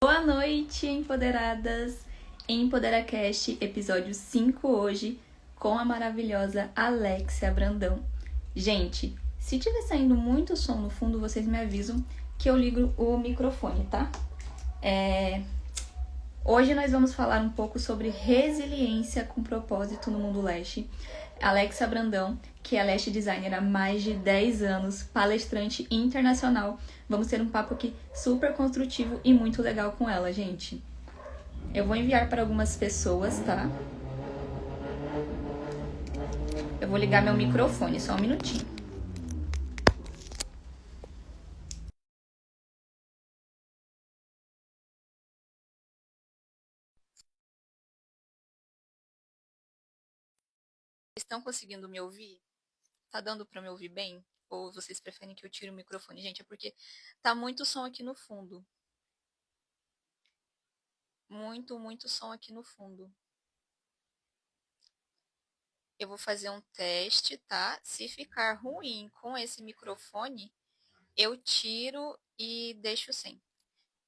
Boa noite, empoderadas! EmpoderaCast, episódio 5 hoje, com a maravilhosa Alexia Brandão. Gente, se tiver saindo muito som no fundo, vocês me avisam que eu ligo o microfone, tá? Hoje nós vamos falar um pouco sobre resiliência com propósito no mundo Lash. Alexia Brandão, que é Lash Designer há mais de 10 anos, palestrante internacional. Vamos ter um papo aqui super construtivo e muito legal com ela, gente. Eu vou enviar para algumas pessoas, tá? Eu vou ligar meu microfone, só um minutinho. Estão conseguindo me ouvir? Tá dando para me ouvir bem? Ou vocês preferem que eu tire o microfone? Gente, é porque tá muito som aqui no fundo. Muito som aqui no fundo. Eu vou fazer um teste, tá? Se ficar ruim com esse microfone, eu tiro e deixo sem.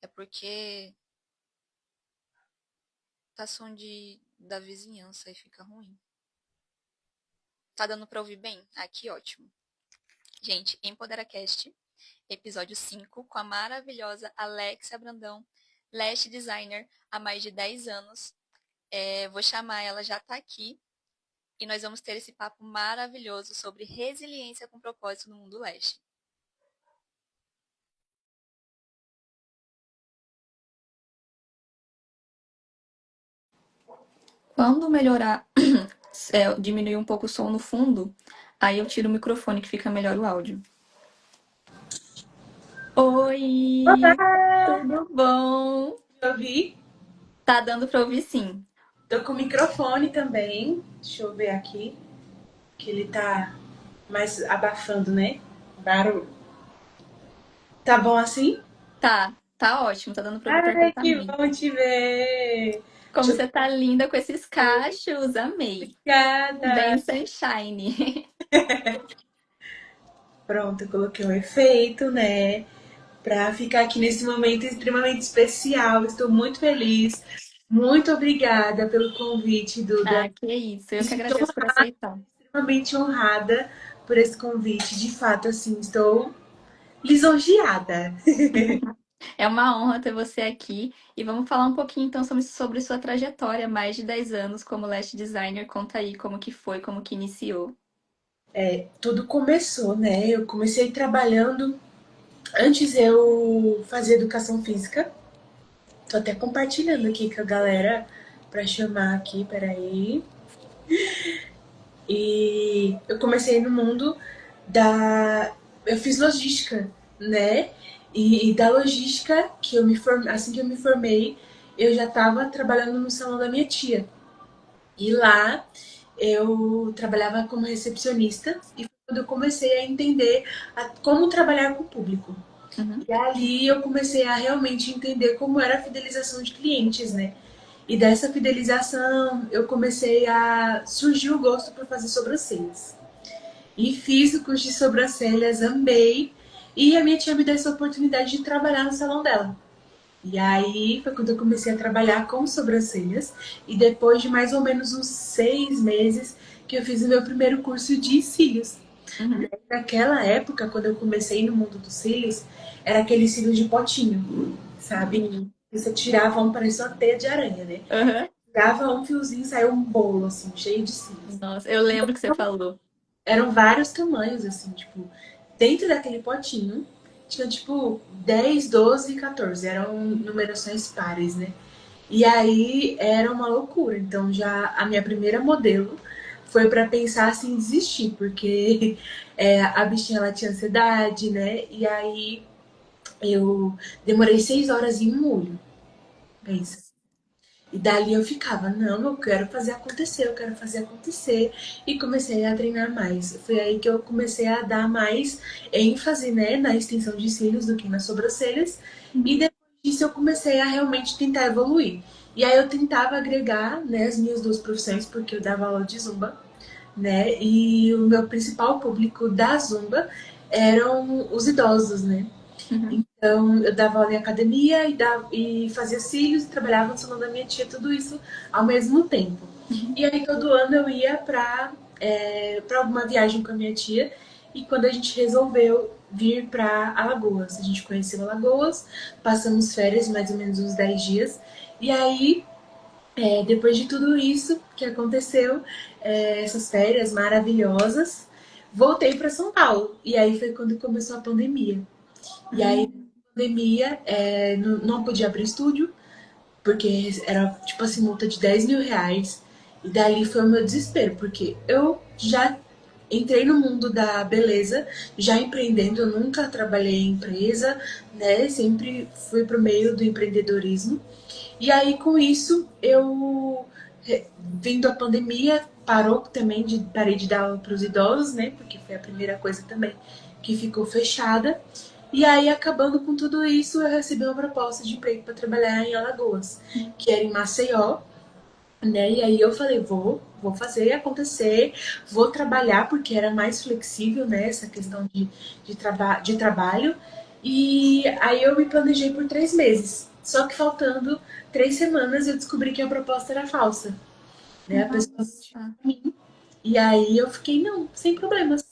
É porque tá som da vizinhança e fica ruim. Tá dando pra ouvir bem? Aqui, ótimo. Gente, EmpoderaCast, episódio 5, com a maravilhosa Alexia Brandão, Lash Designer há mais de 10 anos. Vou chamar ela, já tá aqui. E nós vamos ter esse papo maravilhoso sobre resiliência com propósito no mundo Lash. Quando melhorar, diminuir um pouco o som no fundo, aí eu tiro o microfone que fica melhor o áudio. Oi, Olá! tudo bom? Me ouvi? Tá dando pra ouvir sim. Tô com o microfone também. Deixa eu ver aqui. Que ele tá mais abafando, né? Barulho. Tá bom assim? Tá ótimo, tá dando pra ouvir Ai, que perfeitamente. bom te ver! Como Deixa eu você tá linda com esses cachos, amei. Obrigada! Bem sunshine. Pronto, eu coloquei um efeito, né? Pra ficar aqui nesse momento extremamente especial. Estou muito feliz. Muito obrigada pelo convite, Duda. Ah, que isso, eu Me que sinto agradeço por aceitar. extremamente honrada por esse convite. De fato, assim, estou lisonjeada. É uma honra ter você aqui e vamos falar um pouquinho então sobre sua trajetória, mais de 10 anos como lash designer. Conta aí como que foi, como que iniciou. Tudo começou, né? Eu comecei trabalhando. Antes eu fazia educação física. Tô até compartilhando aqui com a galera pra chamar aqui, peraí. E eu comecei no mundo da. Eu fiz logística, né? E da logística, que eu me formei, assim que eu me formei, eu já estava trabalhando no salão da minha tia. E lá eu trabalhava como recepcionista e foi quando eu comecei a entender como trabalhar com o público. Uhum. E ali eu comecei a realmente entender como era a fidelização de clientes, né? E dessa fidelização eu comecei a surgir o gosto por fazer sobrancelhas. E fiz o curso de sobrancelhas, amei. E a minha tia me deu essa oportunidade de trabalhar no salão dela. E aí foi quando eu comecei a trabalhar com sobrancelhas. E depois de mais ou menos uns 6 meses que eu fiz o meu primeiro curso de cílios. Uhum. Naquela época, quando eu comecei no mundo dos cílios, era aquele cílio de potinho, sabe? Sim. Você tirava um, parecia uma teia de aranha, né? Uhum. Tirava um fiozinho e saiu um bolo, assim, cheio de cílios. Nossa, eu lembro que você falou. Eram vários tamanhos, assim, tipo, dentro daquele potinho, tinha tipo 10, 12 e 14. Eram numerações pares, né? E aí era uma loucura. Então já a minha primeira modelo foi para pensar assim em desistir, porque a bichinha ela tinha ansiedade, né? E aí eu demorei 6 horas em um olho, pensa. E dali eu ficava, não, eu quero fazer acontecer, eu quero fazer acontecer. E comecei a treinar mais. Foi aí que eu comecei a dar mais ênfase, né, na extensão de cílios do que nas sobrancelhas. E Uhum. depois disso eu comecei a realmente tentar evoluir. E aí eu tentava agregar, né, as minhas duas profissões, porque eu dava aula de zumba, né? E o meu principal público da zumba eram os idosos, né? Uhum. Então, eu dava aula em academia e fazia cílios, trabalhava no salão da minha tia, tudo isso ao mesmo tempo. Uhum. E aí, todo ano eu ia para alguma viagem com a minha tia. E quando a gente resolveu vir para Alagoas, a gente conheceu Alagoas, passamos férias, mais ou menos uns 10 dias. E aí, depois de tudo isso que aconteceu, essas férias maravilhosas, voltei para São Paulo. E aí foi quando começou a pandemia. E aí, Uhum. pandemia, não podia abrir estúdio, porque era tipo assim, multa de R$ 10.000. E dali foi o meu desespero, porque eu já entrei no mundo da beleza, já empreendendo, eu nunca trabalhei em empresa, né? Sempre fui pro meio do empreendedorismo. E aí, com isso, vindo a pandemia, parei de dar aula para os idosos, né? Porque foi a primeira coisa também que ficou fechada. E aí, acabando com tudo isso, eu recebi uma proposta de emprego para trabalhar em Alagoas, que era em Maceió, né? E aí eu falei, vou fazer acontecer, vou trabalhar, porque era mais flexível, né? Essa questão de trabalho. E aí eu me planejei por 3 meses. Só que faltando 3 semanas eu descobri que a proposta era falsa, né? A pessoa mentiu Nossa. pra mim. E aí eu fiquei, não, sem problemas.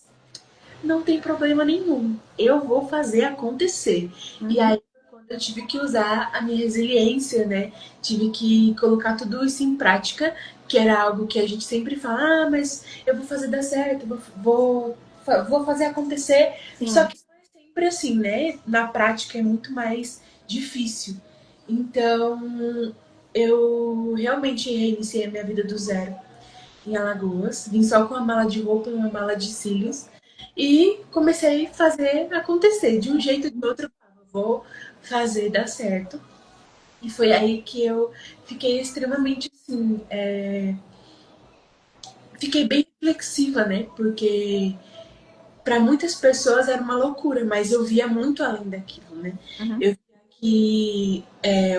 Não tem problema nenhum. Eu vou fazer acontecer. E Uhum. aí, quando eu tive que usar a minha resiliência, né? Tive que colocar tudo isso em prática, que era algo que a gente sempre fala, ah, mas eu vou fazer dar certo, vou fazer acontecer. Só Sim. que não é sempre assim, né? Na prática é muito mais difícil. Então, eu realmente reiniciei a minha vida do zero em Alagoas. Vim só com uma mala de roupa e uma mala de cílios. E comecei a fazer acontecer. De um jeito ou de outro, eu falava, vou fazer dar certo. E foi aí que eu fiquei extremamente assim. Fiquei bem reflexiva, né? Porque para muitas pessoas era uma loucura, mas eu via muito além daquilo, né? Uhum. Eu via que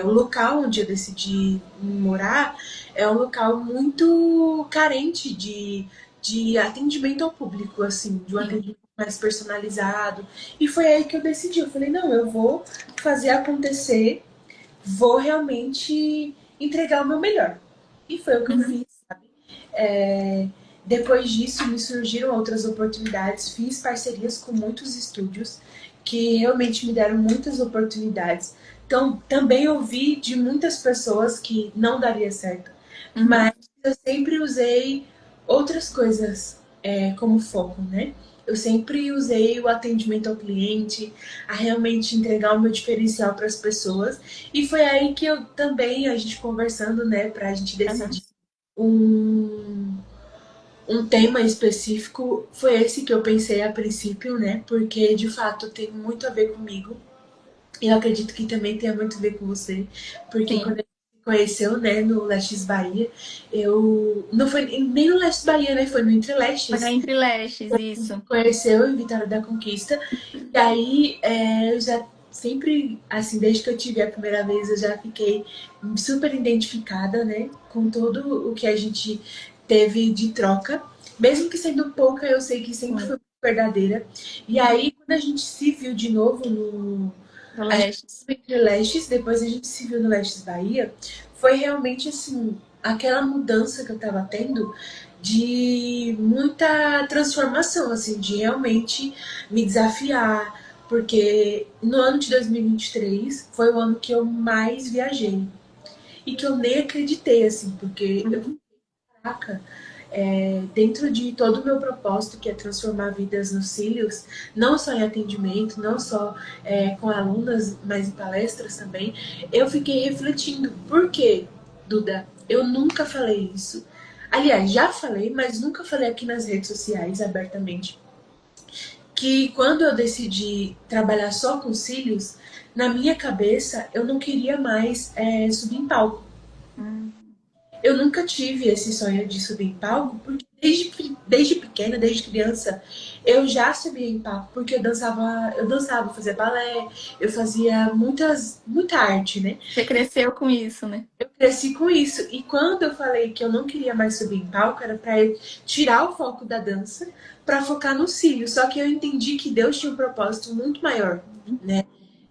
o local onde eu decidi morar é um local muito carente de atendimento ao público, assim, de um Sim. atendimento mais personalizado. E foi aí que eu decidi. Eu falei, não, eu vou fazer acontecer, vou realmente entregar o meu melhor. E foi o que eu Uhum. fiz, sabe? É, Depois disso, me surgiram outras oportunidades, fiz parcerias com muitos estúdios que realmente me deram muitas oportunidades. Então, também ouvi de muitas pessoas que não daria certo, Uhum. mas eu sempre usei outras coisas como foco, né? Eu sempre usei o atendimento ao cliente, a realmente entregar o meu diferencial para as pessoas. E foi aí que eu também, a gente conversando, né, para a gente Uhum. decidir um, um tema específico, foi esse que eu pensei a princípio, né? Porque de fato tem muito a ver comigo. E eu acredito que também tenha muito a ver com você, porque quando a Sim. gente se conheceu, né, no Lestes Bahia, eu. Não foi nem no Lestes Bahia, né? Foi no Entre Foi na Lestes. Entre Lestes, A gente isso. se conheceu em Vitória da Conquista. E aí eu já sempre, assim, desde que eu tive a primeira vez, eu já fiquei super identificada, né, com tudo o que a gente teve de troca. Mesmo que sendo pouca, eu sei que sempre Sim. foi verdadeira. E aí, quando a gente se viu de novo Do a gente Lestes. foi entre Lestes, depois a gente se viu no Lestes Bahia, foi realmente assim, aquela mudança que eu tava tendo de muita transformação, assim, de realmente me desafiar, porque no ano de 2023 foi o ano que eu mais viajei e que eu nem acreditei, assim, porque eu, Uhum. caraca, dentro de todo o meu propósito, que é transformar vidas nos cílios, não só em atendimento, não só com alunas, mas em palestras também, eu fiquei refletindo. Por quê, Duda? Eu nunca falei isso. Aliás, já falei, mas nunca falei aqui nas redes sociais abertamente. Que quando eu decidi trabalhar só com cílios, na minha cabeça eu não queria mais subir em palco. Uhum. Eu nunca tive esse sonho de subir em palco, porque desde pequena, desde criança, eu já subia em palco, porque eu dançava, fazia balé, eu fazia muita arte, né? Você cresceu com isso, né? Eu cresci com isso. E quando eu falei que eu não queria mais subir em palco, era para eu tirar o foco da dança para focar no cílio. Só que eu entendi que Deus tinha um propósito muito maior, né?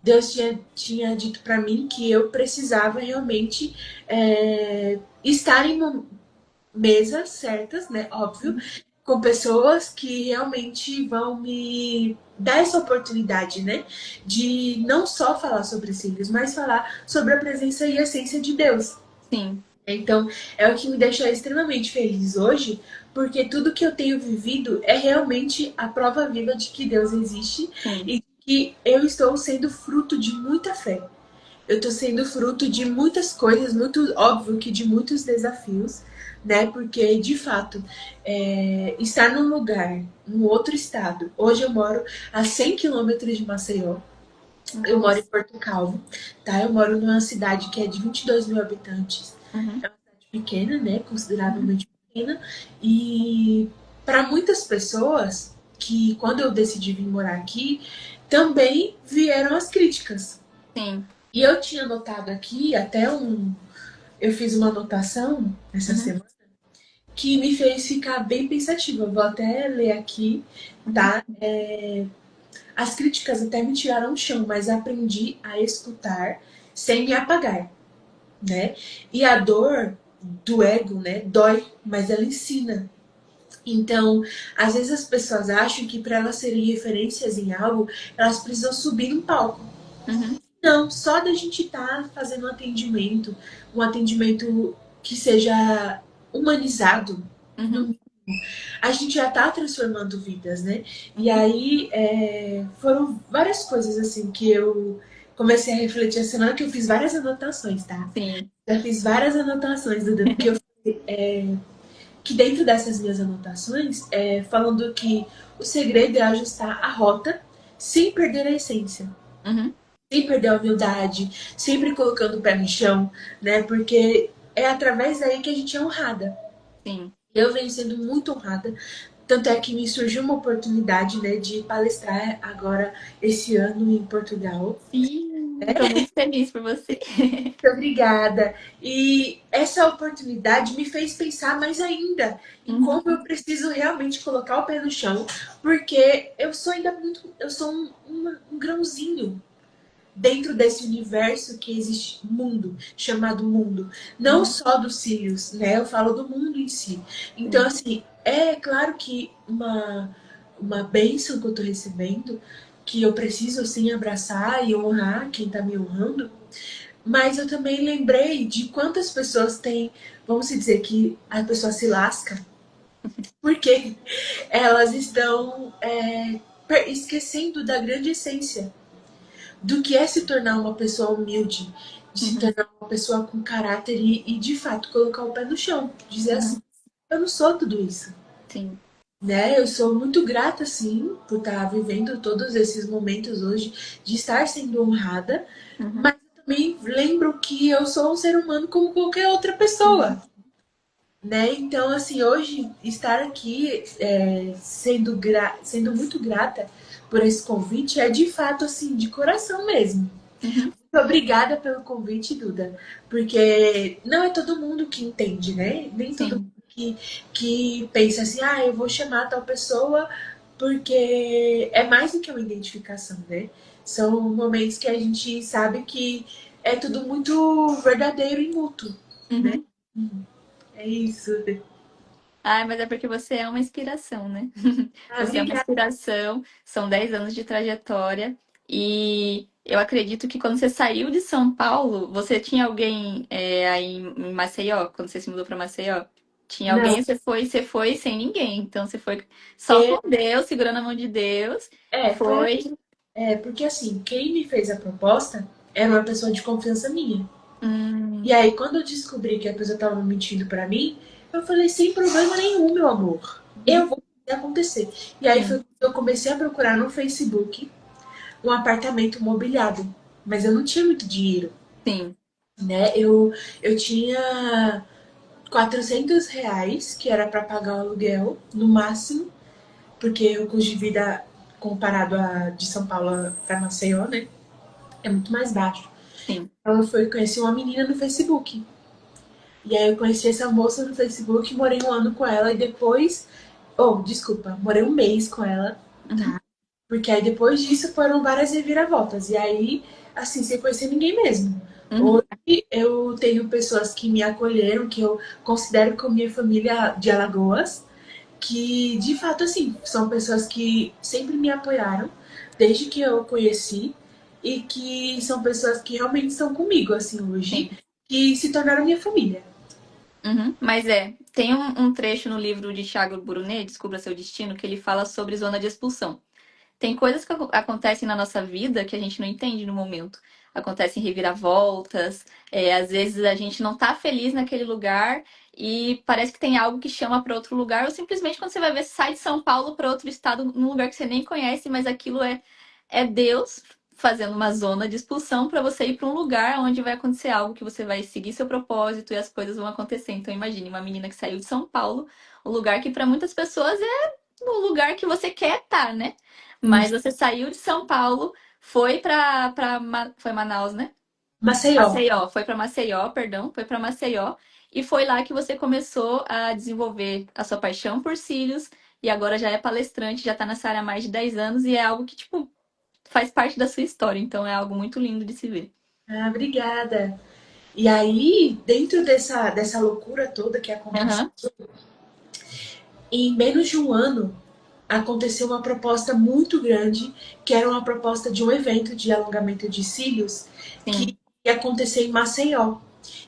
Deus tinha dito para mim que eu precisava realmente estar em mesas certas, né? Óbvio, Uhum. com pessoas que realmente vão me dar essa oportunidade, né? De não só falar sobre signos, mas falar sobre a presença e a essência de Deus. Sim, Então, é o que me deixa extremamente feliz hoje, porque tudo que eu tenho vivido é realmente a prova viva de que Deus existe sim. e que eu estou sendo fruto de muita fé. Eu estou sendo fruto de muitas coisas, muito óbvio que de muitos desafios, né? Porque, de fato, estar num lugar, num outro estado. Hoje eu moro a 100 quilômetros de Maceió. Eu moro em Nossa. Porto Calvo, tá? Eu moro numa cidade que é de 22 mil habitantes. Uhum. É uma cidade pequena, né? Uhum. Consideravelmente pequena. E para muitas pessoas que, quando eu decidi vir morar aqui, também vieram as críticas. Sim. E eu tinha notado aqui, eu fiz uma anotação essa Uhum. semana que me fez ficar bem pensativa. Eu vou até ler aqui, Uhum. tá? As críticas até me tiraram o chão, mas aprendi a escutar sem me apagar, né? E a dor do ego, né, dói, mas ela ensina. Então, às vezes as pessoas acham que para elas serem referências em algo, elas precisam subir num palco. Uhum. Não, só da gente estar fazendo um atendimento que seja humanizado, Uhum. no a gente já tá transformando vidas, né? E aí foram várias coisas assim que eu comecei a refletir a semana que eu fiz várias anotações, tá? Sim. Já fiz várias anotações, Duda, porque eu que dentro dessas minhas anotações, falando que o segredo é ajustar a rota sem perder a essência, Uhum. sem perder a humildade, sempre colocando o pé no chão, né? Porque é através daí que a gente é honrada. Sim. Eu venho sendo muito honrada. Tanto é que me surgiu uma oportunidade, né, de palestrar agora esse ano em Portugal. Sim. Tô muito feliz por você. Muito obrigada. E essa oportunidade me fez pensar mais ainda em Uhum. como eu preciso realmente colocar o pé no chão, porque eu sou ainda muito, eu sou um grãozinho dentro desse universo que existe mundo, chamado mundo. Não Uhum. só dos cílios, né? Eu falo do mundo em si. Então, Sim. assim, é claro que uma bênção que eu tô recebendo, que eu preciso, sim, abraçar e honrar quem tá me honrando, mas eu também lembrei de quantas pessoas têm, vamos dizer que a pessoa se lasca, porque elas estão esquecendo da grande essência do que é se tornar uma pessoa humilde, de se Uhum. tornar uma pessoa com caráter e de fato colocar o pé no chão, dizer assim, Uhum. eu não sou tudo isso, Sim. né? Eu sou muito grata sim por estar vivendo todos esses momentos hoje, de estar sendo honrada, Uhum. mas eu também lembro que eu sou um ser humano como qualquer outra Uhum. pessoa. Né? Então, assim, hoje estar aqui sendo muito grata por esse convite é de fato, assim, de coração mesmo. Uhum. Muito obrigada pelo convite, Duda, porque não é todo mundo que entende, né? Nem todo mundo Sim. que pensa assim, ah, eu vou chamar tal pessoa porque é mais do que uma identificação, né? São momentos que a gente sabe que é tudo muito verdadeiro e mútuo, né? Uhum. É isso. Ai, mas é porque você é uma inspiração, né? Ah, Você é uma obrigada. inspiração, são 10 anos de trajetória e eu acredito que quando você saiu de São Paulo, você tinha alguém aí em Maceió, quando você se mudou para Maceió? Tinha Não, alguém, você foi sem ninguém. Então você foi só é, com Deus, segurando a mão de Deus, foi foi. porque assim, quem me fez a proposta era uma pessoa de confiança minha. E Hum, aí, quando eu descobri que a pessoa estava mentindo pra mim, eu falei, sem problema nenhum, meu amor. Eu uhum, vou fazer acontecer. E aí foi sim, quando eu comecei a procurar no Facebook um apartamento mobiliado. Mas eu não tinha muito dinheiro, sim, né? Eu tinha R$ 400, que era para pagar o aluguel, no máximo, porque o custo de vida comparado a de São Paulo para Maceió, né, é muito mais baixo. sim. Então eu fui conhecer uma menina no Facebook. E aí eu conheci essa moça no Facebook, morei um ano com ela e depois, desculpa, morei um mês com ela, Uhum, Porque aí depois disso foram várias reviravoltas. E aí, assim, sem conhecer ninguém mesmo. Uhum. Hoje eu tenho pessoas que me acolheram, que eu considero como minha família de Alagoas, que de fato, assim, são pessoas que sempre me apoiaram, desde que eu conheci, e que são pessoas que realmente estão comigo, assim, hoje, Sim. que se tornaram minha família. Uhum. Mas tem um trecho no livro de Thiago Brunet, Descubra Seu Destino, que ele fala sobre zona de expulsão. Tem coisas que acontecem na nossa vida que a gente não entende no momento. Acontecem reviravoltas, às vezes a gente não tá feliz naquele lugar e parece que tem algo que chama para outro lugar, ou simplesmente quando você vai ver, sai de São Paulo para outro estado, num lugar que você nem conhece, mas aquilo é Deus fazendo uma zona de expulsão para você ir para um lugar onde vai acontecer algo que você vai seguir seu propósito e as coisas vão acontecer. Então imagine uma menina que saiu de São Paulo, um lugar que para muitas pessoas no lugar que você quer estar, né? Mas você saiu de São Paulo, foi foi Manaus, né? Maceió. Maceió, foi para Maceió, perdão, foi para Maceió e foi lá que você começou a desenvolver a sua paixão por cílios e agora já é palestrante, já tá nessa área há mais de 10 anos e é algo que tipo faz parte da sua história, então é algo muito lindo de se ver. Ah, obrigada. E aí, dentro dessa loucura toda que aconteceu, Aham, em menos de um ano, aconteceu uma proposta muito grande, que era uma proposta de um evento de alongamento de cílios que sim. ia acontecer em Maceió.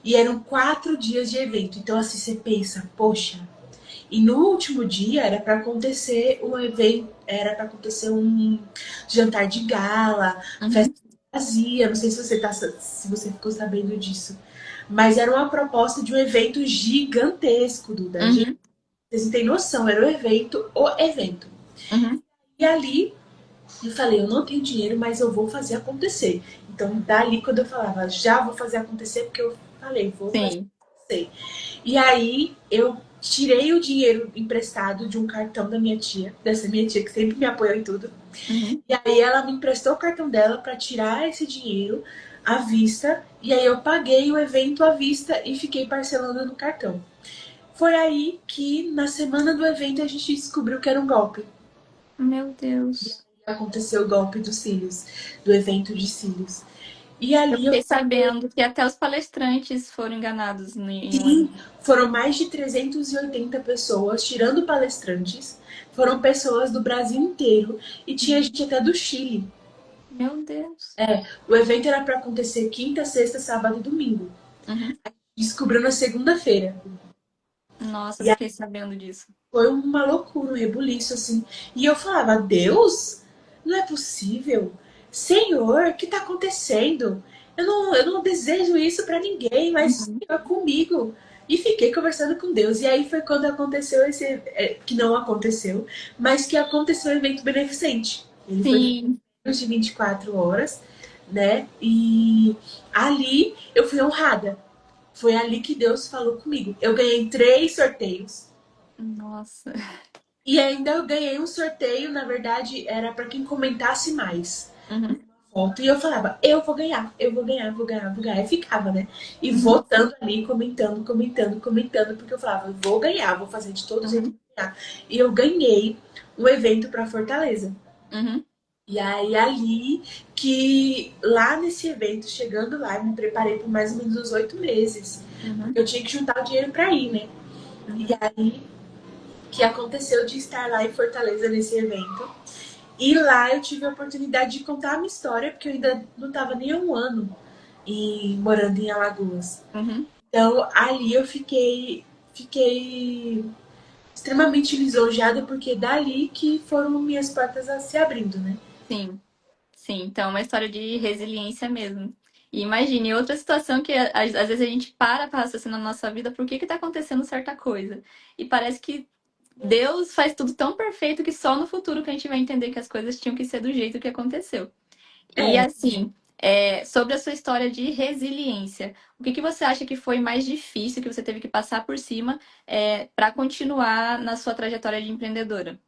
E eram 4 dias de evento. Então, assim, você pensa, poxa. E no último dia era para acontecer um evento, era para acontecer um jantar de gala, festa Uhum, vazia. Não sei se você ficou sabendo disso. Mas era uma proposta de um evento gigantesco, Duda. Gente, uhum, vocês não têm noção, era o evento. uhum. E ali eu falei, eu não tenho dinheiro, mas eu vou fazer acontecer. Então, dali quando eu falava, já vou fazer acontecer, porque eu falei, vou fazer Sim. acontecer. E aí eu tirei o dinheiro emprestado de um cartão da minha tia, dessa minha tia que sempre me apoiou em tudo. Uhum. E aí ela me emprestou o cartão dela para tirar esse dinheiro à vista. E aí eu paguei o evento à vista e fiquei parcelando no cartão. Foi aí que, na semana do evento, a gente descobriu que era um golpe. Meu Deus. Aconteceu o golpe dos cílios, do evento de cílios. E Eu ali eu fiquei sabendo que até os palestrantes foram enganados em um sim, evento. foram mais de 380 pessoas, tirando palestrantes. Foram pessoas do Brasil inteiro e tinha gente até do Chile. Meu Deus. O evento era para acontecer quinta, sexta, sábado e domingo. Uhum. Descobriu na segunda-feira. Nossa, eu E aí fiquei sabendo disso. foi uma loucura, um rebuliço assim. E eu falava: Deus, não é possível. Senhor, o que está acontecendo? Eu não desejo isso para ninguém, mas Uhum. Senhor, comigo. E fiquei conversando com Deus. E aí foi quando aconteceu esse. Que não aconteceu, mas que aconteceu o evento beneficente. Ele foi Sim. menos de 24 horas, né? E ali eu fui honrada. Foi ali que Deus falou comigo. Eu ganhei 3 sorteios. Nossa. E ainda eu ganhei um sorteio, na verdade, era para quem comentasse mais Uhum. foto. E eu falava, eu vou ganhar, eu vou ganhar, vou ganhar, vou ganhar. E ficava, né? E Uhum. votando ali, comentando, comentando, comentando, porque eu falava, eu vou ganhar, vou fazer de todo jeito Uhum. pra ganhar. E eu ganhei um evento para Fortaleza. Uhum. E aí ali que lá nesse evento, chegando lá, eu me preparei por mais ou menos uns 8 meses. Uhum. Porque eu tinha que juntar o dinheiro para ir, né? E Uhum. aí que aconteceu de estar lá em Fortaleza nesse evento. E lá eu tive a oportunidade de contar a minha história, porque eu ainda não estava nem há um ano morando em Alagoas. Uhum. Então ali eu fiquei extremamente lisonjeada, porque dali que foram minhas portas a se abrindo, né? Sim. Sim. Então, é uma história de resiliência mesmo. E imagine outra situação que às vezes a gente para raciocinar na nossa vida por que que tá acontecendo certa coisa. E parece que Deus faz tudo tão perfeito que só no futuro que a gente vai entender que as coisas tinham que ser do jeito que aconteceu. E É, assim, sobre a sua história de resiliência, o que que você acha que foi mais difícil que você teve que passar por cima para continuar na sua trajetória de empreendedora?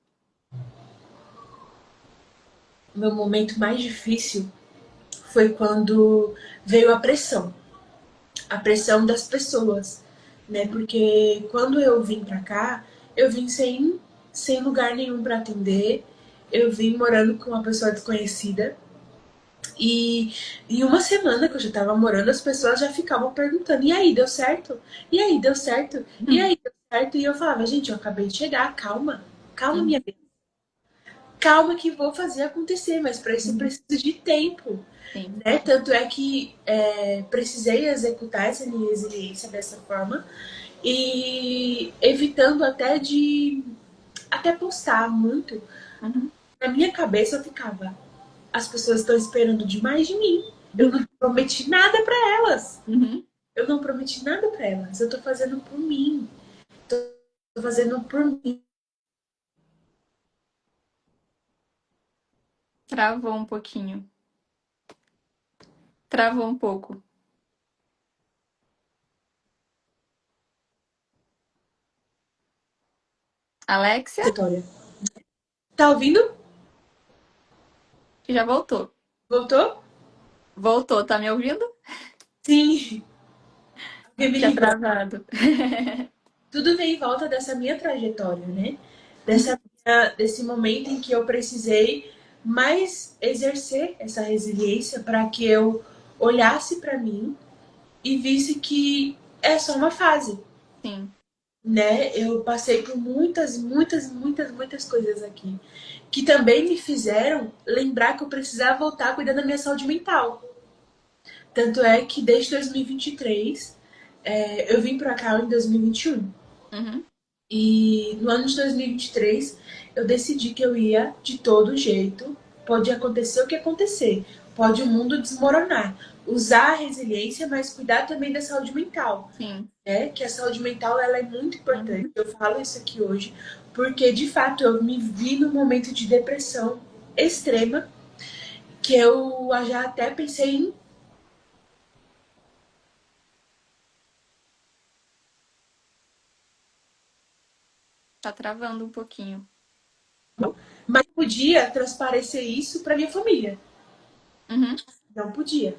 o meu momento mais difícil foi quando veio a pressão das pessoas, né? Uhum, Porque quando eu vim pra cá, eu vim sem lugar nenhum para atender. eu vim morando com uma pessoa desconhecida. E em uma semana que eu já tava morando, as pessoas já ficavam perguntando: e aí, deu certo? E aí, deu certo? E Uhum. aí, deu certo? E eu falava: gente, eu acabei de chegar, calma, calma, minha Uhum. bem, calma que vou fazer acontecer, mas para isso eu Uhum. preciso de tempo, Sim. né? Tanto é que precisei executar essa minha resiliência dessa forma e evitando até postar muito. Uhum. Na minha cabeça eu ficava: as pessoas estão esperando demais de mim. Eu não prometi nada para elas. Uhum. Eu não prometi nada para elas. Eu tô fazendo por mim. Tô fazendo por mim. Travou um pouquinho. Travou um pouco. Alexia, Vitória. Tá ouvindo? que já voltou. Voltou? Voltou, tá me ouvindo? Sim. Alguém me Tinha ligou. travado. Tudo vem em volta dessa minha trajetória, né? Uhum. Desse momento em que eu precisei mais exercer essa resiliência para que eu olhasse para mim e visse que é só uma fase, Sim, né? Eu passei por muitas coisas aqui que também me fizeram lembrar que eu precisava voltar a cuidar da minha saúde mental. Tanto é que desde 2023, eu vim para cá em 2021. uhum, E no ano de 2023, eu decidi que eu ia de todo jeito. Pode acontecer o que acontecer. Pode o mundo desmoronar. Usar a resiliência, mas cuidar também da saúde mental. sim, Né? Que a saúde mental ela é muito importante. uhum. Eu falo isso aqui hoje porque, de fato, eu me vi num momento de depressão extrema que eu já até pensei em. Tá travando um pouquinho. Mas podia transparecer isso para minha família. Uhum, Não podia.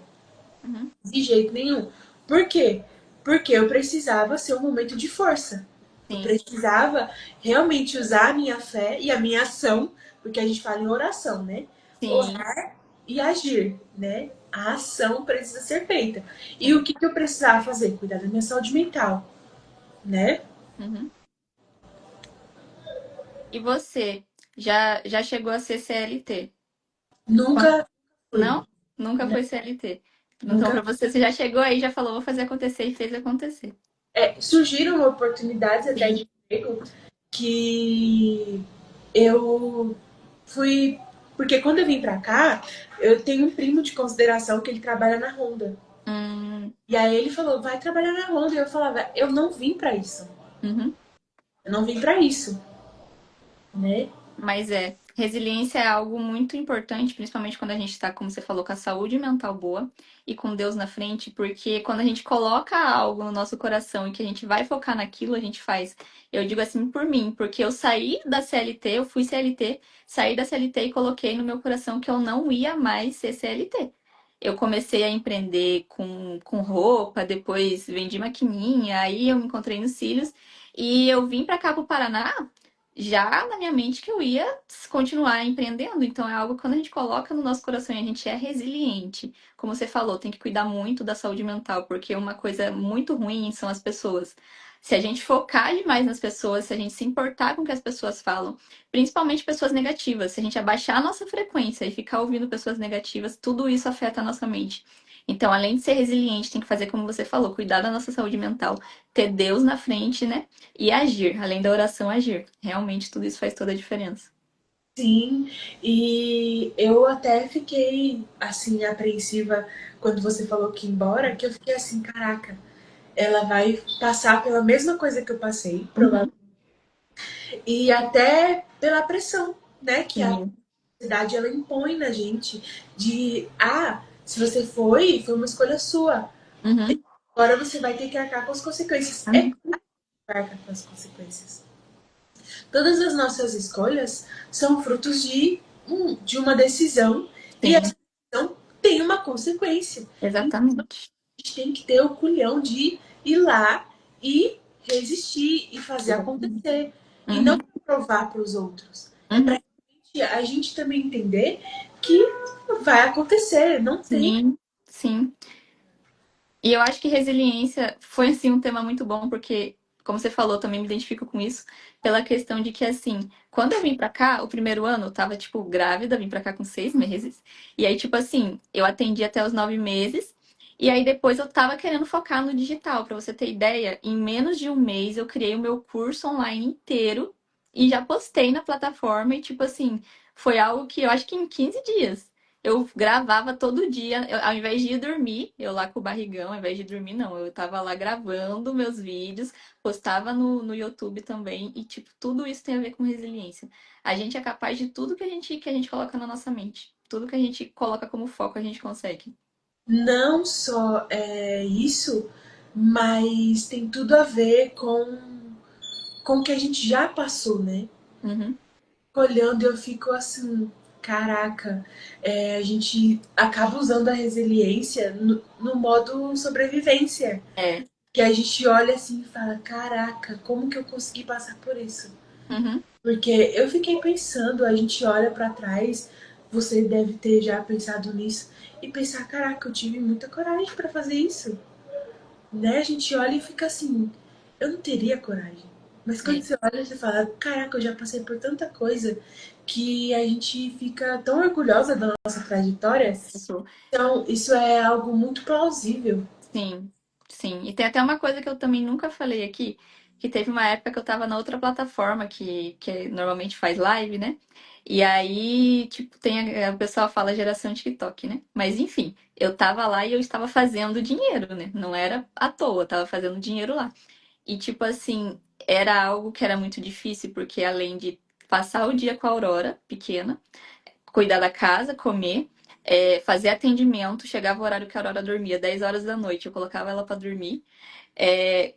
uhum, De jeito nenhum. Por quê? Porque eu precisava ser um momento de força. Eu sim, precisava realmente usar a minha fé e a minha ação, porque a gente fala em oração, né? sim, Orar e agir, né? A ação precisa ser feita. E o sim. que, que eu precisava fazer? Cuidar da minha saúde mental, né? Uhum. E você já chegou a ser CLT? Quan- Nunca fui. Não? Nunca Né? foi CLT. Então, Nunca. para você, você já chegou aí, já falou, vou fazer acontecer e fez acontecer. Surgiram oportunidades até Sim. de emprego que eu fui. Porque quando eu vim pra cá, eu tenho um primo de consideração que ele trabalha na Honda. Hum, E aí ele falou, vai trabalhar na Honda. E eu falava, eu não vim pra isso. uhum. Eu não vim pra isso, né? Mas resiliência é algo muito importante, principalmente quando a gente está, como você falou, com a saúde mental boa e com Deus na frente, porque quando a gente coloca algo no nosso coração e que a gente vai focar naquilo, a gente faz. Eu digo assim por mim, porque eu saí da CLT, eu fui CLT, saí da CLT e coloquei no meu coração que eu não ia mais ser CLT. Eu comecei a empreender com roupa, depois vendi maquininha, aí eu me encontrei nos cílios e eu vim para cá para o Paraná já na minha mente que eu ia continuar empreendendo. Então é algo que quando a gente coloca no nosso coração e a gente é resiliente, como você falou, tem que cuidar muito da saúde mental, porque uma coisa muito ruim são as pessoas. Se a gente focar demais nas pessoas, se a gente se importar com o que as pessoas falam, principalmente pessoas negativas, se a gente abaixar a nossa frequência e ficar ouvindo pessoas negativas, tudo isso afeta a nossa mente. Então, além de ser resiliente, tem que fazer como você falou, cuidar da nossa saúde mental, ter Deus na frente, né? E agir, além da oração, agir. Realmente tudo isso faz toda a diferença. Sim, e eu até fiquei, assim, apreensiva quando você falou que ia embora, que eu fiquei assim, caraca, ela vai passar pela mesma coisa que eu passei, Uhum. provavelmente. E até pela pressão, né, que a Sim. sociedade ela impõe na gente de, se você foi uma escolha sua. Uhum. Agora você vai ter que arcar com as consequências. É Uhum. arcar com as consequências. Todas as nossas escolhas são frutos de uma decisão e essa Sim, decisão tem uma consequência. Então, exatamente. a gente tem que ter o culhão de ir lá e resistir e fazer Exatamente. acontecer. E não Uhum. provar para os outros. É para Uhum. a gente também entender que vai acontecer, não tem. Sim, sim. E eu acho que resiliência foi, assim, um tema muito bom, porque, como você falou, eu também me identifico com isso, pela questão de que, assim, quando eu vim pra cá, o primeiro ano, eu tava, tipo, grávida, vim pra cá com 6 meses. E aí, tipo assim, eu atendi até os 9 meses. E aí, depois eu tava querendo focar no digital. Pra você ter ideia, em menos de um mês, eu criei o meu curso online inteiro e já postei na plataforma. E, tipo assim, foi algo que eu acho que em 15 dias. Eu gravava todo dia, ao invés de ir dormir, eu lá com o barrigão, ao invés de dormir, não, eu tava lá gravando meus vídeos, postava no YouTube também, e, tipo, tudo isso tem a ver com resiliência. A gente é capaz de tudo que a gente coloca na nossa mente. Tudo que a gente coloca como foco, a gente consegue. Não só isso, mas tem tudo a ver com o que a gente já passou, né? Uhum. Olhando, eu fico assim, caraca, a gente acaba usando a resiliência no modo sobrevivência. É. Que a gente olha assim e fala, caraca, como que eu consegui passar por isso? Uhum. Porque eu fiquei pensando, a gente olha pra trás, você deve ter já pensado nisso, e pensar, caraca, eu tive muita coragem pra fazer isso. Né? A gente olha e fica assim, eu não teria coragem. Mas quando É. você olha, você fala, caraca, eu já passei por tanta coisa que a gente fica tão orgulhosa da nossa trajetória. Isso. Então, isso é algo muito plausível. Sim, sim. E tem até uma coisa que eu também nunca falei aqui, que teve uma época que eu tava na outra plataforma que normalmente faz live, né? E aí, tipo, o pessoal fala geração TikTok, né? Mas enfim, eu tava lá e eu estava fazendo dinheiro, né? Não era à toa, eu tava fazendo dinheiro lá. E tipo assim, era algo que era muito difícil, porque além de passar o dia com a Aurora, pequena, cuidar da casa, comer, fazer atendimento. Chegava o horário que a Aurora dormia, 10 horas da noite, eu colocava ela para dormir. É,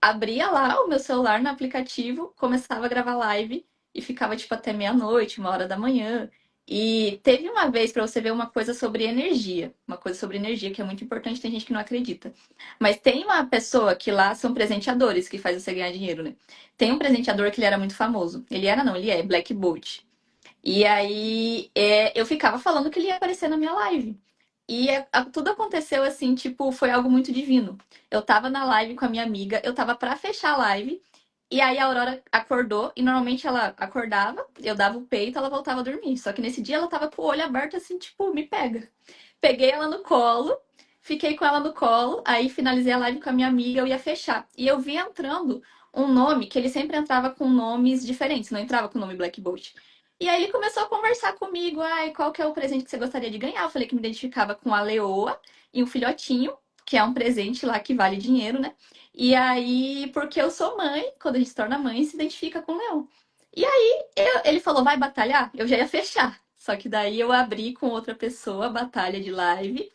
abria lá o meu celular no aplicativo, começava a gravar live e ficava tipo até meia-noite, 1 hora da manhã. E teve uma vez para você ver uma coisa sobre energia, uma coisa sobre energia que é muito importante, tem gente que não acredita. Mas tem uma pessoa que lá são presenteadores que faz você ganhar dinheiro, né? Tem um presenteador que ele era muito famoso. Ele era não, ele é Black Bolt. E aí eu ficava falando que ele ia aparecer na minha live. E tudo aconteceu assim, tipo, foi algo muito divino. Eu tava na live com a minha amiga, eu tava pra fechar a live, e aí a Aurora acordou, e normalmente ela acordava, eu dava o peito, ela voltava a dormir. Só que nesse dia ela tava com o olho aberto assim, tipo, me pega. Peguei ela no colo, fiquei com ela no colo, aí finalizei a live com a minha amiga, eu ia fechar. E eu vi entrando um nome que ele sempre entrava com nomes diferentes, não entrava com o nome Black Bolt. E aí ele começou a conversar comigo, ai, qual que é o presente que você gostaria de ganhar? Eu falei que me identificava com a leoa e um filhotinho, que é um presente lá que vale dinheiro, né? E aí, porque eu sou mãe, quando a gente se torna mãe, se identifica com o leão. E aí ele falou, vai batalhar? Eu já ia fechar. Só que daí eu abri com outra pessoa a batalha de live.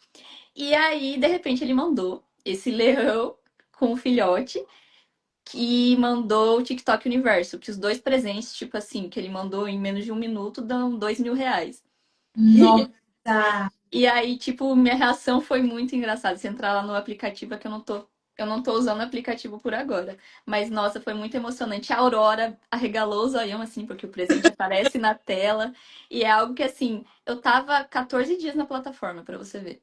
E aí, de repente, ele mandou esse leão com o filhote que mandou o TikTok Universo, que os dois presentes, tipo assim, que ele mandou em menos de um minuto, dão R$ 2.000. Nossa, E aí, tipo, minha reação foi muito engraçada. Se entrar lá no aplicativo, é que eu não tô usando o aplicativo por agora. Mas, nossa, foi muito emocionante. A Aurora arregalou o zoião, assim, porque o presente aparece na tela. E é algo que, assim, eu tava 14 dias na plataforma, pra você ver.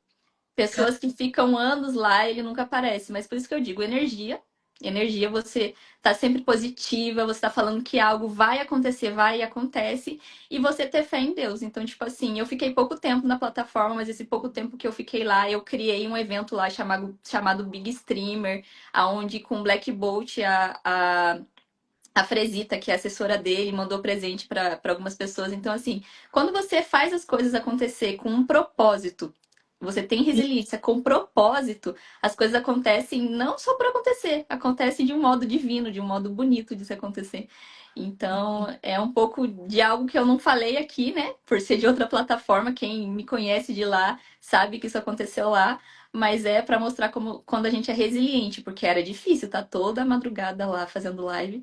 Pessoas que ficam anos lá, ele nunca aparece. Mas por isso que eu digo, energia. Energia, você tá sempre positiva, você tá falando que algo vai acontecer, vai e acontece, e você ter fé em Deus. Então, tipo assim, eu fiquei pouco tempo na plataforma, mas esse pouco tempo que eu fiquei lá, eu criei um evento lá chamado Big Streamer, aonde com Black Bolt, a Fresita, que é assessora dele, mandou presente para algumas pessoas. Então, assim, quando você faz as coisas acontecer com um propósito, você tem resiliência com propósito, as coisas acontecem não só por acontecer, acontece de um modo divino, de um modo bonito de se acontecer. Então, é um pouco de algo que eu não falei aqui, né? Por ser de outra plataforma, quem me conhece de lá sabe que isso aconteceu lá, mas é para mostrar como quando a gente é resiliente, porque era difícil, tá toda madrugada lá fazendo live,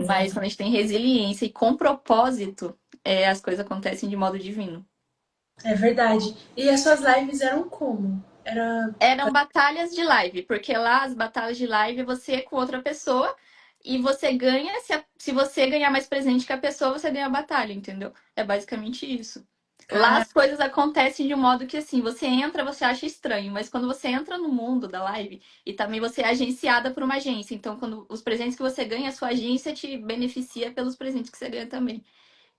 mas quando a gente tem resiliência e com propósito, as coisas acontecem de modo divino. é verdade. E as suas lives eram como? Era. Eram batalhas de live, porque lá as batalhas de live você é com outra pessoa e você ganha, se você ganhar mais presente que a pessoa, você ganha a batalha, entendeu? É basicamente isso. Lá Cara, as coisas acontecem de um modo que assim, você entra, você acha estranho, mas quando você entra no mundo da live, e também você é agenciada por uma agência, então quando os presentes que você ganha, a sua agência te beneficia pelos presentes que você ganha também.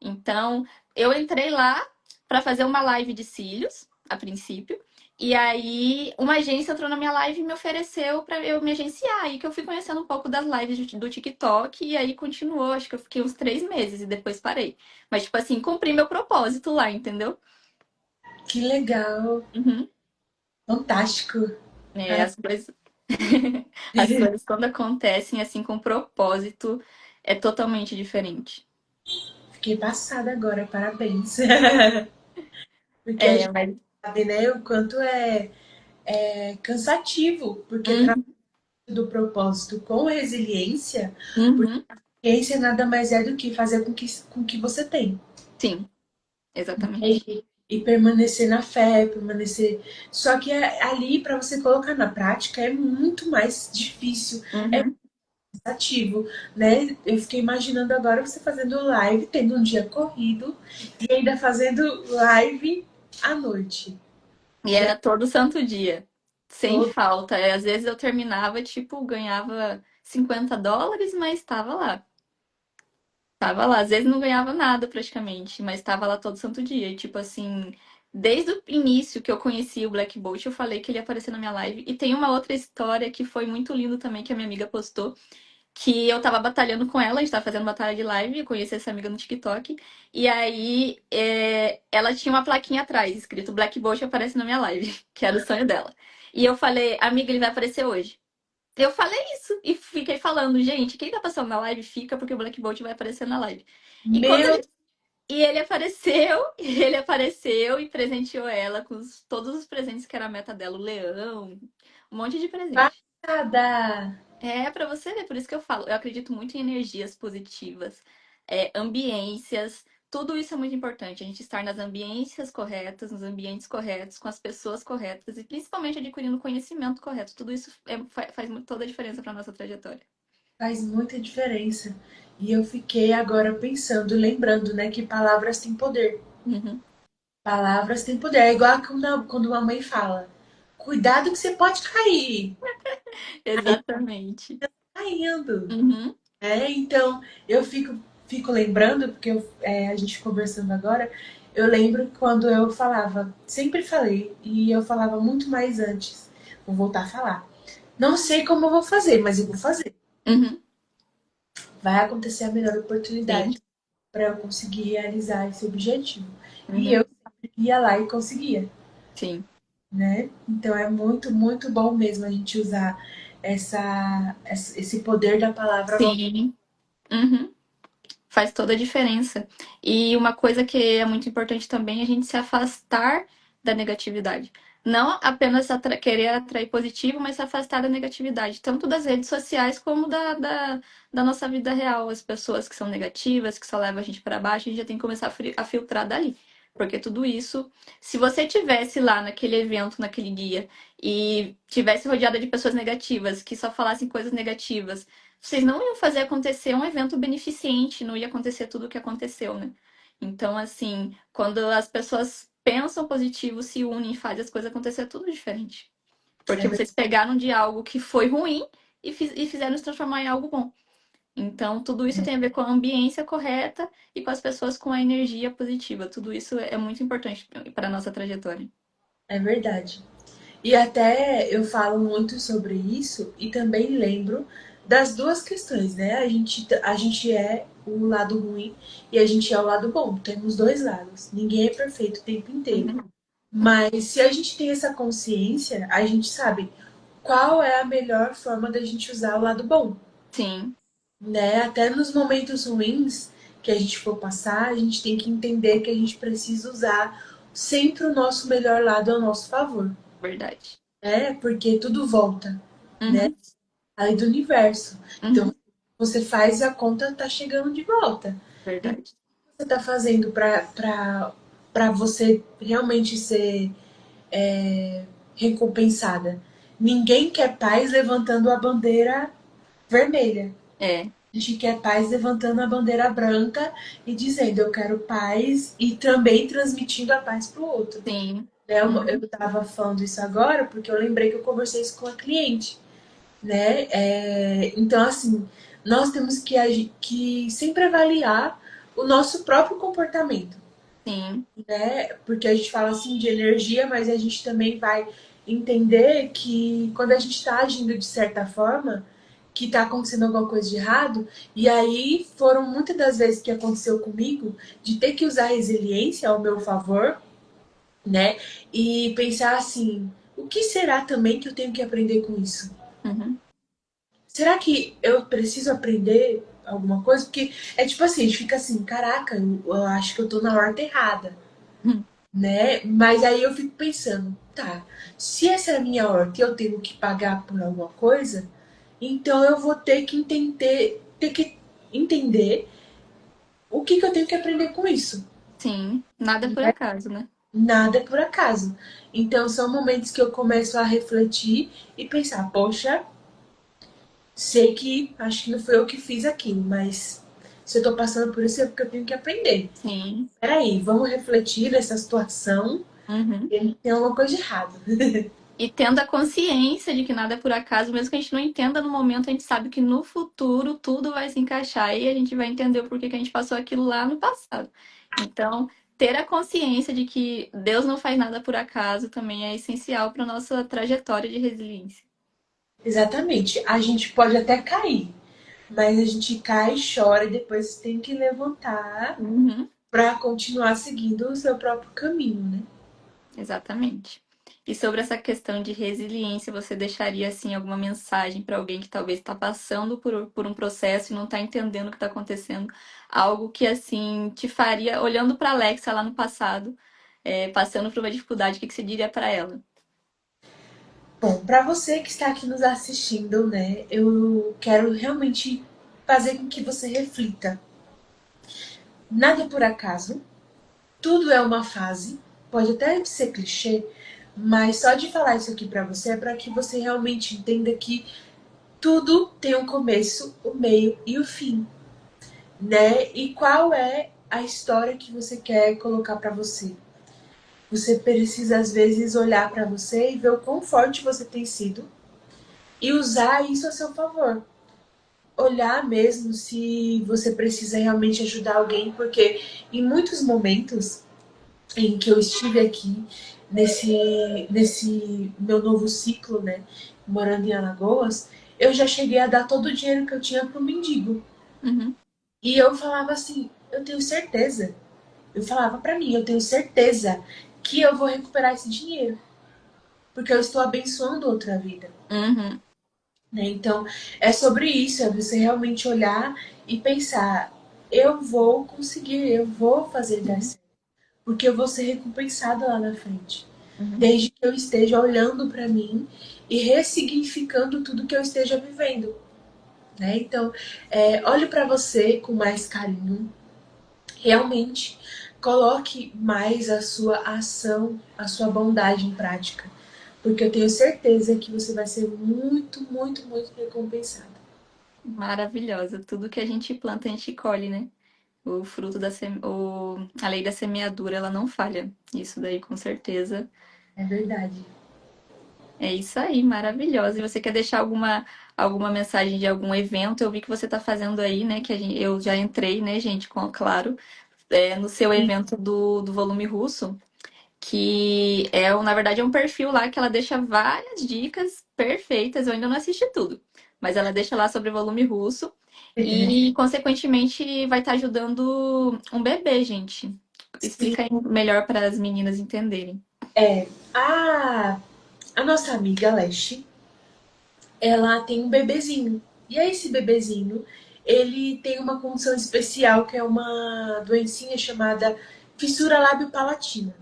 Então, eu entrei lá para fazer uma live de cílios, a princípio. E aí, uma agência entrou na minha live e me ofereceu para eu me agenciar. Aí que eu fui conhecendo um pouco das lives do TikTok. E aí continuou, acho que eu fiquei uns 3 meses e depois parei. Mas, tipo assim, cumpri meu propósito lá, entendeu? que legal. Uhum. Fantástico. É, Parabéns. as coisas quando acontecem assim com propósito, é totalmente diferente. Fiquei passada agora, parabéns. Porque a É, gente mas. sabe, né, o quanto é cansativo, porque trabalhar Uhum, do propósito com resiliência, porque uhum. resiliência nada mais é do que fazer com que você tem. Sim, exatamente. E permanecer na fé, permanecer. Só que ali, para você colocar na prática, é muito mais difícil, Uhum. ativo, né? Eu fiquei imaginando agora você fazendo live, tendo um dia corrido e ainda fazendo live à noite. E era todo santo dia, sem Todo falta. É, às vezes eu terminava, tipo, ganhava US$ 50, mas estava lá. Tava lá. Às vezes não ganhava nada praticamente, mas estava lá todo santo dia. E, tipo assim, desde o início que eu conheci o Black Bolt, eu falei que ele ia aparecer na minha live. E tem uma outra história que foi muito lindo também, que a minha amiga postou, que eu tava batalhando com ela, a gente tava fazendo batalha de live, eu conheci essa amiga no TikTok, e aí ela tinha uma plaquinha atrás, escrito Black Bolt aparece na minha live, que era o sonho dela. E eu falei, amiga, ele vai aparecer hoje. Eu falei isso e fiquei falando, gente, quem tá passando na live fica porque o Black Bolt vai aparecer na live. E quando meu ele e ele apareceu, e ele apareceu e presenteou ela com todos os presentes que era a meta dela, o leão, um monte de presente. passada. É pra você ver, por isso que eu falo, eu acredito muito em energias positivas, ambiências, tudo isso é muito importante. A gente estar nas ambiências corretas, nos ambientes corretos, com as pessoas corretas e principalmente adquirindo o conhecimento correto. Tudo isso faz toda a diferença para nossa trajetória. Faz muita diferença. E eu fiquei agora pensando, lembrando, né, que palavras têm poder. Uhum, Palavras têm poder. É igual quando uma mãe fala: cuidado que você pode cair. exatamente. Caindo. Uhum, Então, eu fico lembrando, porque a gente conversando agora, eu lembro quando eu falava, sempre falei, e eu falava muito mais antes. Vou voltar a falar. Não sei como eu vou fazer, mas eu vou fazer. uhum, Vai acontecer a melhor oportunidade sim, para eu conseguir realizar esse objetivo. E eu uhum, ia lá e conseguia, sim. né? Então é muito, muito bom mesmo a gente usar esse poder da palavra. Sim. Uhum. Faz toda a diferença. E uma coisa que é muito importante também é a gente se afastar da negatividade. Não apenas querer atrair positivo, mas se afastar da negatividade, tanto das redes sociais como da nossa vida real. As pessoas que são negativas, que só levam a gente para baixo, a gente já tem que começar a filtrar dali. Porque tudo isso, se você tivesse lá naquele evento, naquele dia, e tivesse rodeada de pessoas negativas, que só falassem coisas negativas, vocês não iam fazer acontecer um evento beneficente, não ia acontecer tudo o que aconteceu, né? Então, assim, quando as pessoas pensam positivo, se unem e fazem as coisas acontecer, é tudo diferente. É Porque vocês pegaram de algo que foi ruim e fizeram se transformar em algo bom. Então, tudo isso tem a ver com a ambiência correta e com as pessoas com a energia positiva. Tudo isso é muito importante para a nossa trajetória. É verdade. E até eu falo muito sobre isso e também lembro das duas questões, né? A gente é o lado ruim e a gente é o lado bom. Temos dois lados. Ninguém é perfeito o tempo inteiro. Uhum. Mas se a gente tem essa consciência, a gente sabe qual é a melhor forma da gente usar o lado bom, Sim, né? Até nos momentos ruins que a gente for passar, a gente tem que entender que a gente precisa usar sempre o nosso melhor lado ao nosso favor, verdade. né? Porque tudo volta, né? Uhum, Além do universo. Então, uhum, você faz e a conta tá chegando de volta. E o que verdade. você tá fazendo para você realmente ser recompensada? Ninguém quer paz levantando a bandeira vermelha. É, A gente quer paz levantando a bandeira branca e dizendo eu quero paz e também transmitindo a paz para o outro. sim. Né? Eu Uhum, estava falando isso agora porque eu lembrei que eu conversei isso com a cliente, né? Então, assim, nós temos que sempre avaliar o nosso próprio comportamento, sim. né? Porque a gente fala assim de energia, mas a gente também vai entender que quando a gente está agindo de certa forma, que está acontecendo alguma coisa de errado, e aí foram muitas das vezes que aconteceu comigo de ter que usar a resiliência ao meu favor, né? E pensar assim, o que será também que eu tenho que aprender com isso? Uhum, Será que eu preciso aprender alguma coisa? Porque é tipo assim, a gente fica assim, caraca, eu acho que eu tô na horta errada, uhum, né? Mas aí eu fico pensando, tá, se essa é a minha horta e eu tenho que pagar por alguma coisa, então eu vou ter que entender o que eu tenho que aprender com isso. sim. Nada por acaso, né? Nada é por acaso. Então são momentos que eu começo a refletir e pensar, poxa, sei que acho que não foi eu que fiz aquilo, mas se eu tô passando por isso é porque eu tenho que aprender. Sim. Peraí, vamos refletir nessa situação. Uhum. Tem alguma coisa de errado. E tendo a consciência de que nada é por acaso, mesmo que a gente não entenda no momento, a gente sabe que no futuro tudo vai se encaixar e a gente vai entender o porquê que a gente passou aquilo lá no passado. Então, ter a consciência de que Deus não faz nada por acaso também é essencial para nossa trajetória de resiliência. Exatamente. A gente pode até cair, mas a gente cai, chora e depois tem que levantar Uhum. para continuar seguindo o seu próprio caminho, né? Exatamente. E sobre essa questão de resiliência, você deixaria assim alguma mensagem para alguém que talvez está passando por um processo e não está entendendo o que está acontecendo? Algo que assim te faria, olhando para Alexa lá no passado, passando por uma dificuldade, o que que você diria para ela? Bom, para você que está aqui nos assistindo, né, eu quero realmente fazer com que você reflita. Nada é por acaso, tudo é uma fase, pode até ser clichê, mas só de falar isso aqui para você é para que você realmente entenda que tudo tem um começo, o meio e o fim, né? E qual é a história que você quer colocar para você? Você precisa às vezes olhar para você e ver o quão forte você tem sido e usar isso a seu favor. Olhar mesmo se você precisa realmente ajudar alguém, porque em muitos momentos em que eu estive aqui nesse meu novo ciclo, né, morando em Alagoas, eu já cheguei a dar todo o dinheiro que eu tinha pro mendigo. Uhum, E eu falava assim, eu tenho certeza. Eu falava pra mim, eu tenho certeza que eu vou recuperar esse dinheiro, porque eu estou abençoando outra vida. uhum, Né? Então, é sobre isso, é você realmente olhar e pensar, eu vou conseguir, eu vou fazer dar uhum, certo, porque eu vou ser recompensada lá na frente. uhum. Desde que eu esteja olhando para mim e ressignificando tudo que eu esteja vivendo. Né? Então, olhe para você com mais carinho, realmente coloque mais a sua ação, a sua bondade em prática, porque eu tenho certeza que você vai ser muito, muito, muito recompensada. Maravilhosa. Tudo que a gente planta, a gente colhe, né? O fruto a lei da semeadura, ela não falha. Isso daí, com certeza. É verdade. É isso aí, maravilhosa. E você quer deixar alguma mensagem de algum evento? Eu vi que você está fazendo aí, né? Eu já entrei, né, gente, claro, no seu evento do volume russo, que na verdade, é um perfil lá que ela deixa várias dicas perfeitas. Eu ainda não assisti tudo, mas ela deixa lá sobre volume russo e, consequentemente, vai estar ajudando um bebê, gente. Sim, Explica aí melhor para as meninas entenderem. a nossa amiga Leste, ela tem um bebezinho. E aí esse bebezinho, ele tem uma condição especial que é uma doencinha chamada fissura lábio-palatina.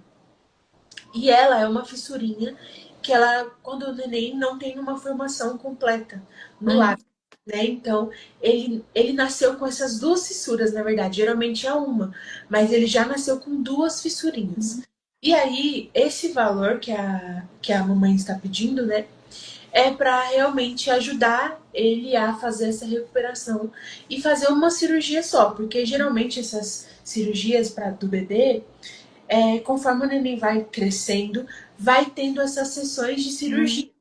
E ela é uma fissurinha que ela, quando o neném não tem uma formação completa no Uhum, lábio, né? Então, ele nasceu com essas duas fissuras, na verdade. Geralmente é uma, mas ele já nasceu com duas fissurinhas. uhum, E aí, esse valor que a mamãe está pedindo, né? é para realmente ajudar ele a fazer essa recuperação e fazer uma cirurgia só, porque geralmente essas cirurgias do bebê, conforme o neném vai crescendo, vai tendo essas sessões de cirurgia. Hum,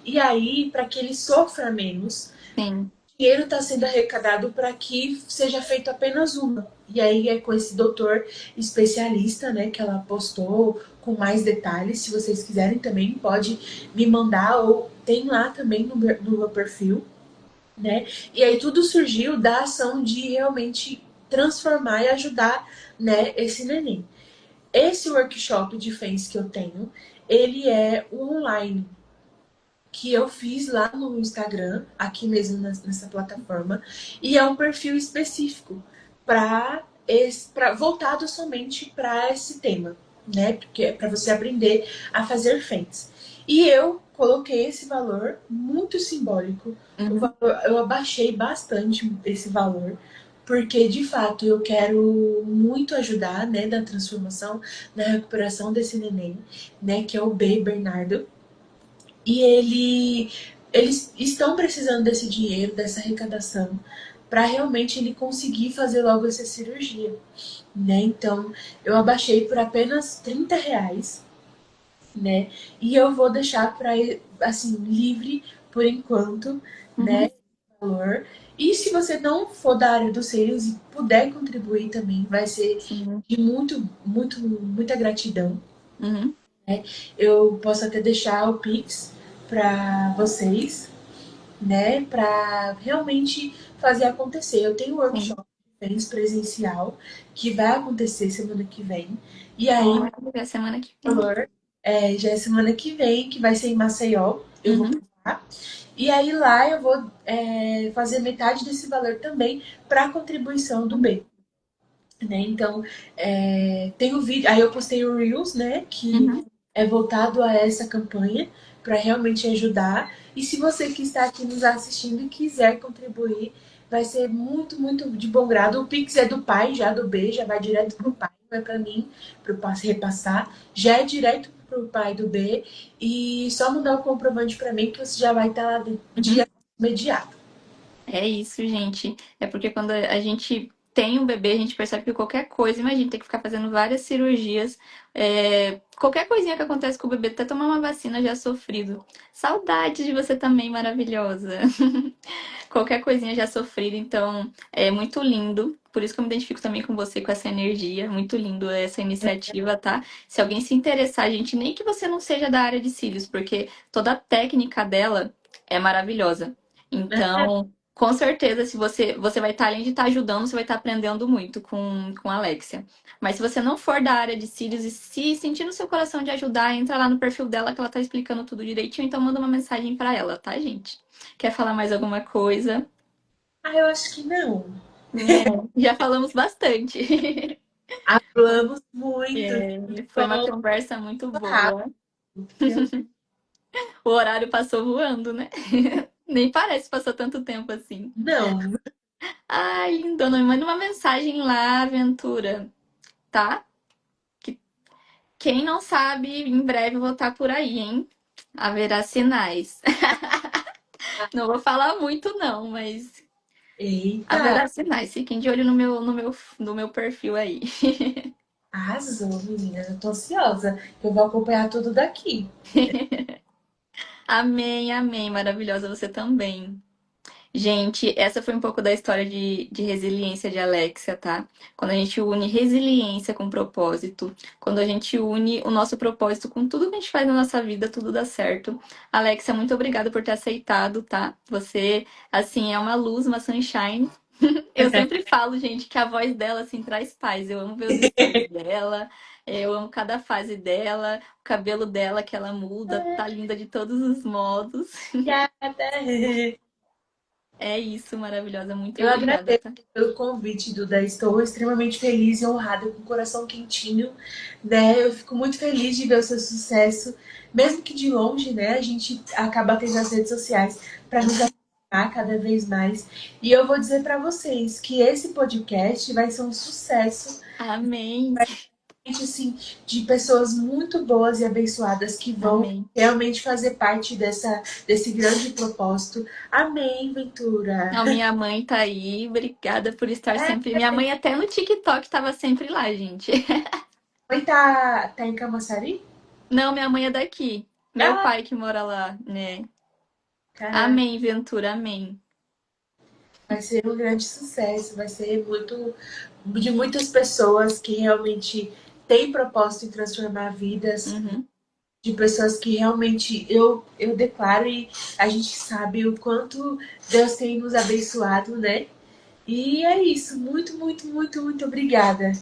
E aí, para que ele sofra menos, sim. o dinheiro está sendo arrecadado para que seja feito apenas uma. E aí é com esse doutor especialista, né, que ela postou com mais detalhes. Se vocês quiserem também, pode me mandar, ou tem lá também no meu perfil, né? E aí tudo surgiu da ação de realmente transformar e ajudar, né, esse neném. Esse workshop de FENS que eu tenho, ele é online, que eu fiz lá no Instagram, aqui mesmo nessa plataforma, e é um perfil específico para voltado somente para esse tema, né? Porque é para você aprender a fazer fentes. E eu coloquei esse valor muito simbólico. Uhum. Eu abaixei bastante esse valor, porque de fato eu quero muito ajudar, né, na transformação, na recuperação desse neném, né, que é o B Bernardo. E eles estão precisando desse dinheiro, dessa arrecadação, para realmente ele conseguir fazer logo essa cirurgia, né? Então, eu abaixei por apenas R$ 30, né? E eu vou deixar para, assim, livre por enquanto, né? Uhum. Valor. E se você não for da área dos seios e puder contribuir também, vai ser Sim. de muita gratidão. Uhum. Eu posso até deixar o Pix para vocês, né, para realmente fazer acontecer. Eu tenho um Sim. workshop de fãs presencial que vai acontecer semana que vem. E aí, Olha, é semana que o vem. valor já é semana que vem, que vai ser em Maceió. Eu vou Uhum. passar. E aí lá eu vou fazer metade desse valor também para a contribuição do Uhum. B. Né? Então, tem o vídeo. Aí eu postei o Reels, né? Que Uhum. é voltado a essa campanha para realmente ajudar. E se você que está aqui nos assistindo e quiser contribuir, vai ser muito, muito de bom grado. O Pix é do pai, já do B, já vai direto pro pai, não é para mim, para o repassar. Já é direto pro pai do B. E só mandar o comprovante para mim que você já vai estar lá de Uhum. imediato. É isso, gente. É porque quando a gente tem um bebê, a gente percebe que qualquer coisa, imagina, ter que ficar fazendo várias cirurgias. Qualquer coisinha que acontece com o bebê, até tomar uma vacina já é sofrido. Saudade de você também, maravilhosa. Qualquer coisinha já sofrida, então é muito lindo. Por isso que eu me identifico também com você, com essa energia. Muito lindo essa iniciativa, tá? Se alguém se interessar, gente, nem que você não seja da área de cílios, porque toda a técnica dela é maravilhosa. Então, com certeza, se você vai estar, além de estar ajudando, você vai estar aprendendo muito com a Alexia. Mas se você não for da área de cílios e se sentir no seu coração de ajudar, entra lá no perfil dela que ela tá explicando tudo direitinho, então manda uma mensagem para ela, tá, gente? Quer falar mais alguma coisa? Ah, eu acho que não. Já falamos bastante. Falamos muito. Foi uma conversa muito Rápido, boa. viu? O horário passou voando, né? Nem parece que passou tanto tempo assim. Não, Ai, lindona, me manda uma mensagem lá, Aventura, tá? Que quem não sabe, em breve eu vou estar por aí, hein? Haverá sinais. Não vou falar muito, não, mas eita, haverá sinais. Fiquem de olho no meu perfil aí. arrasou, menina. Eu tô ansiosa. Eu vou acompanhar tudo daqui. Amém, amém. Maravilhosa você também. Gente, essa foi um pouco da história de resiliência de Alexia, tá? Quando a gente une resiliência com propósito, quando a gente une o nosso propósito com tudo que a gente faz na nossa vida, tudo dá certo. Alexia, muito obrigada por ter aceitado, tá? Você, assim, é uma luz, uma sunshine. Eu sempre falo, gente, que a voz dela, assim, traz paz. Eu amo ver os stories dela, eu amo cada fase dela, o cabelo dela que ela muda, tá linda de todos os modos. Obrigada. É isso, maravilhosa. Muito Eu obrigada, agradeço tá? pelo convite, Duda. Estou extremamente feliz e honrada, com o coração quentinho, né? Eu fico muito feliz de ver o seu sucesso, mesmo que de longe, né? A gente acaba tendo as redes sociais para nos apoiar cada vez mais. E eu vou dizer para vocês que esse podcast vai ser um sucesso. Amém. assim, de pessoas muito boas e abençoadas que vão Amém. realmente fazer parte desse grande propósito. Amém, Ventura. A minha mãe tá aí, obrigada por estar sempre. Minha mãe até no TikTok tava sempre lá, gente. Mãe tá em Camaçari? Não, minha mãe é daqui. Meu Ah, pai que mora lá, né? caraca, Amém, Ventura, amém. vai ser um grande sucesso, vai ser muito de muitas pessoas que realmente têm propósito em transformar vidas, Uhum. de pessoas que realmente eu declaro e a gente sabe o quanto Deus tem nos abençoado, né? E é isso. Muito, muito, muito, muito obrigada.